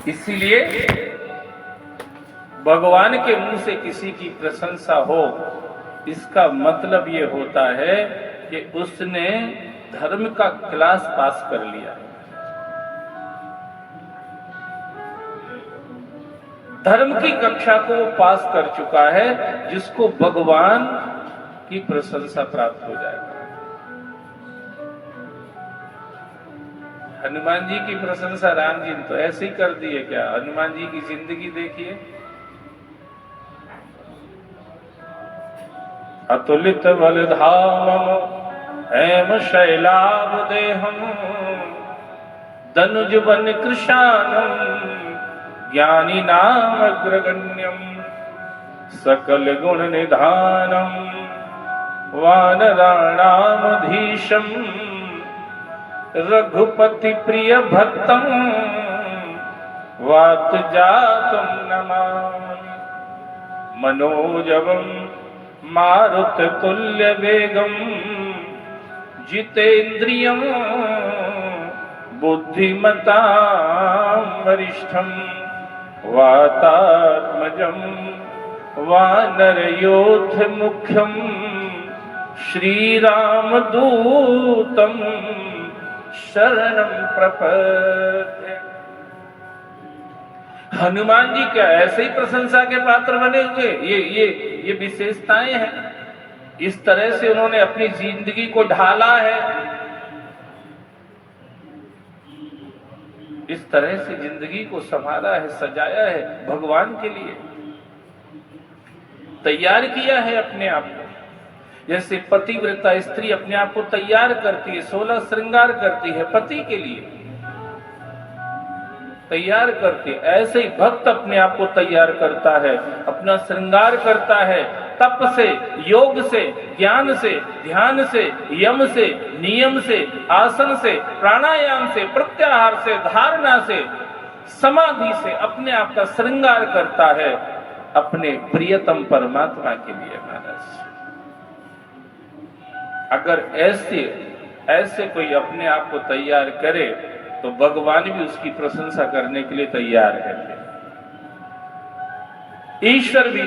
इसीलिए भगवान के मुंह से किसी की प्रशंसा हो, इसका मतलब ये होता है कि उसने धर्म का क्लास पास कर लिया है, धर्म की कक्षा को वो पास कर चुका है, जिसको भगवान की प्रशंसा प्राप्त हो जाएगा। हनुमान जी की प्रशंसा राम जी ने तो ऐसे ही कर दी है क्या? हनुमान जी की जिंदगी देखिए, अतुलित बलधामम हेम शैलाभ देहम धनुज बन कृशानम ज्ञानी नाम अग्रगण्यम सकल गुण निधानम वानराणामधीशम रघुपति प्रिय भक्तम वात जातम नमामि मनोजवम मारुत तुल्य वेगम जितेन्द्रियम बुद्धिमतां वरिष्ठम वातात्मजं वानरयोध मुख्यम श्रीरामदूतं शरणं प्रपद्ये। हनुमान जी क्या ऐसे ही प्रशंसा के पात्र बने हुए? ये विशेषताएं हैं। इस तरह से उन्होंने अपनी जिंदगी को ढाला है, इस तरह से जिंदगी को संभाला है, सजाया है, भगवान के लिए तैयार किया है अपने आप को। जैसे पतिव्रता स्त्री अपने आप को तैयार करती है, 16 श्रृंगार करती है, पति के लिए तैयार करती है, ऐसे ही भक्त अपने आप को तैयार करता है, अपना श्रृंगार करता है, तप से, योग से, ज्ञान से, ध्यान से, यम से, नियम से, आसन से, प्राणायाम से, प्रत्याहार से, धारणा से, समाधि से अपने आप का श्रृंगार करता है अपने प्रियतम परमात्मा के लिए। महाराज, अगर ऐसे कोई अपने आप को तैयार करे तो भगवान भी उसकी प्रशंसा करने के लिए तैयार है। ईश्वर भी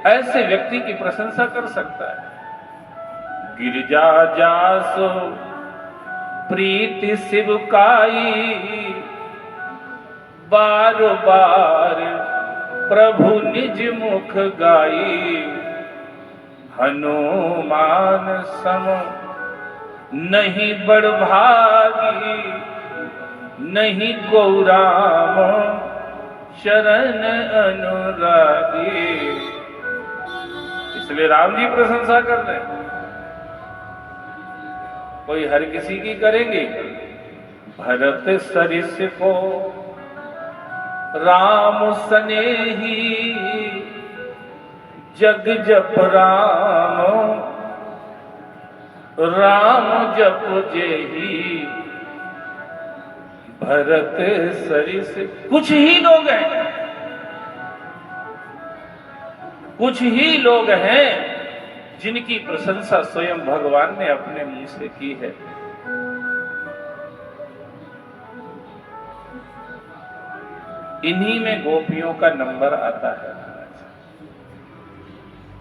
ऐसे व्यक्ति की प्रशंसा कर सकता है। गिरिजा जासो प्रीति शिव काई बार बार प्रभु निज मुख गाई हनुमान सम नहीं बड़भागी नहीं गौराम शरण अनुरागी। इसलिए राम जी प्रशंसा कर रहे हैं। कोई हर किसी की करेंगे। भरत सरिस को राम सनेही जग जप राम राम जप जेही भरत सरिस। कुछ ही लोग हैं, कुछ ही लोग हैं जिनकी प्रशंसा स्वयं भगवान ने अपने मुंह से की है। इन्हीं में गोपियों का नंबर आता है,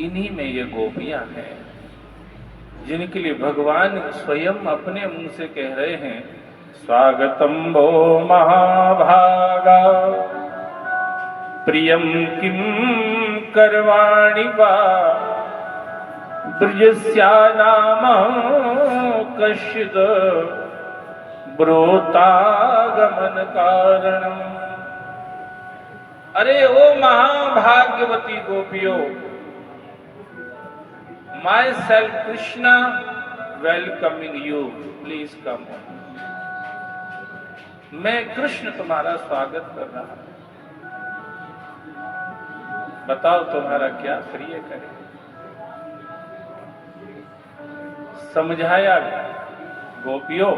इन्हीं में ये गोपियां हैं जिनके लिए भगवान स्वयं अपने मुंह से कह रहे हैं, स्वागतम भो महाभागा प्रियम किम करवाणि वा ब्रजस्या नाम कश्चिद ब्रोतागमन कारणम। अरे ओ महाभाग्यवती गोपियों, myself Krishna welcoming you, please come on। मैं कृष्ण तुम्हारा स्वागत कर रहा हूं, बताओ तुम्हारा क्या प्रिय करे। समझाया गया, गोपियों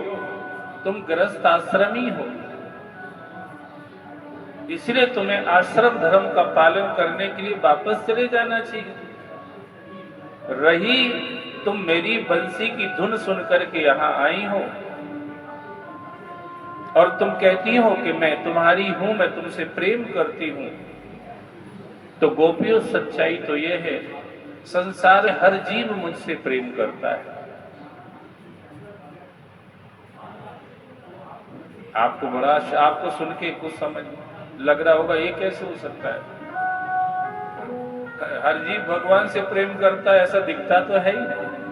तुम गृहस्थ आश्रमी हो, इसलिए तुम्हें आश्रम धर्म का पालन करने के लिए वापस चले जाना चाहिए। रही तुम मेरी बंसी की धुन सुन करके यहां आई हो, और तुम कहती हो कि मैं तुम्हारी हूं, मैं तुमसे प्रेम करती हूं, तो गोपियों सच्चाई तो यह है, संसार में हर जीव मुझसे प्रेम करता है। आपको सुन के कुछ समझ लग रहा होगा, ये कैसे हो सकता है? हर जीव भगवान से प्रेम करता है, ऐसा दिखता तो है ही नहीं।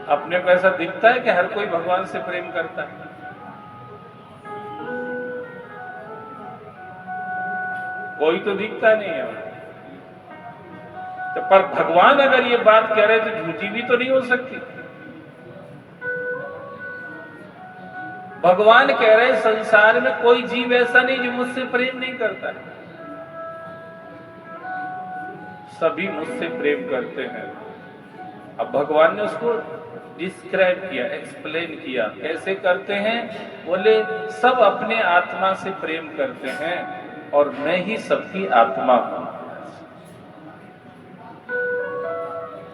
अपने को ऐसा दिखता है कि हर कोई भगवान से प्रेम करता है? कोई तो दिखता नहीं है। तो पर भगवान अगर ये बात कह रहे तो झूठी भी तो नहीं हो सकती। भगवान कह रहे संसार में कोई जीव ऐसा नहीं जो मुझसे प्रेम नहीं करता है, सभी मुझसे प्रेम करते हैं। अब भगवान ने उसको डिस्क्राइब किया, एक्सप्लेन किया, कैसे करते हैं? बोले सब अपने आत्मा से प्रेम करते हैं और मैं ही सबकी आत्मा हूं।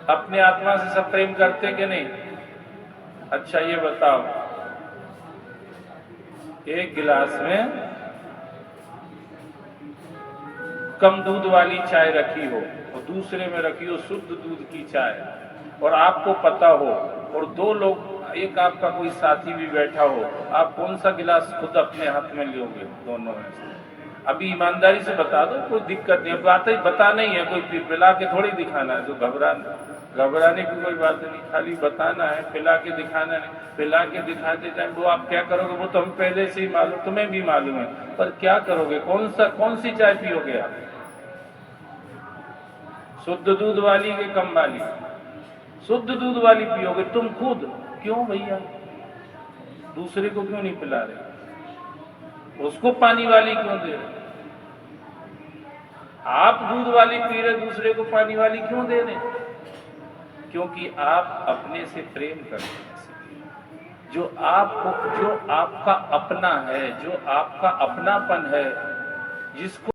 अपने आत्मा से सब प्रेम करते कि नहीं? अच्छा ये बताओ, एक गिलास में कम दूध वाली चाय रखी हो और दूसरे में रखी हो शुद्ध दूध की चाय, और आपको पता हो, और दो लोग, एक आपका कोई साथी भी बैठा हो, आप कौन सा गिलास खुद अपने हाथ में लोगे? दोनों में से अभी ईमानदारी से बता दो, कोई दिक्कत नहीं। बात बता नहीं है, कोई पिला के थोड़ी दिखाना है, जो घबराने की कोई बात नहीं, खाली बताना है, पिला के दिखाना नहीं। पिला के दिखाते टाइम वो आप क्या करोगे वो तो हम पहले से ही मालूम, तुम्हें भी मालूम है, पर क्या करोगे? कौन सी चाय पियोगे आप? शुद्ध दूध वाली के कम वाली? शुद्ध दूध वाली पियोगे तुम खुद। क्यों भैया? दूसरे को क्यों नहीं पिला रहे? उसको पानी वाली क्यों दे रहे? आप दूध वाली पी रहे, दूसरे को पानी वाली क्यों दे रहे? क्योंकि आप अपने से प्रेम करते हैं। जो आपका अपना है, जो आपका अपनापन है, जिसको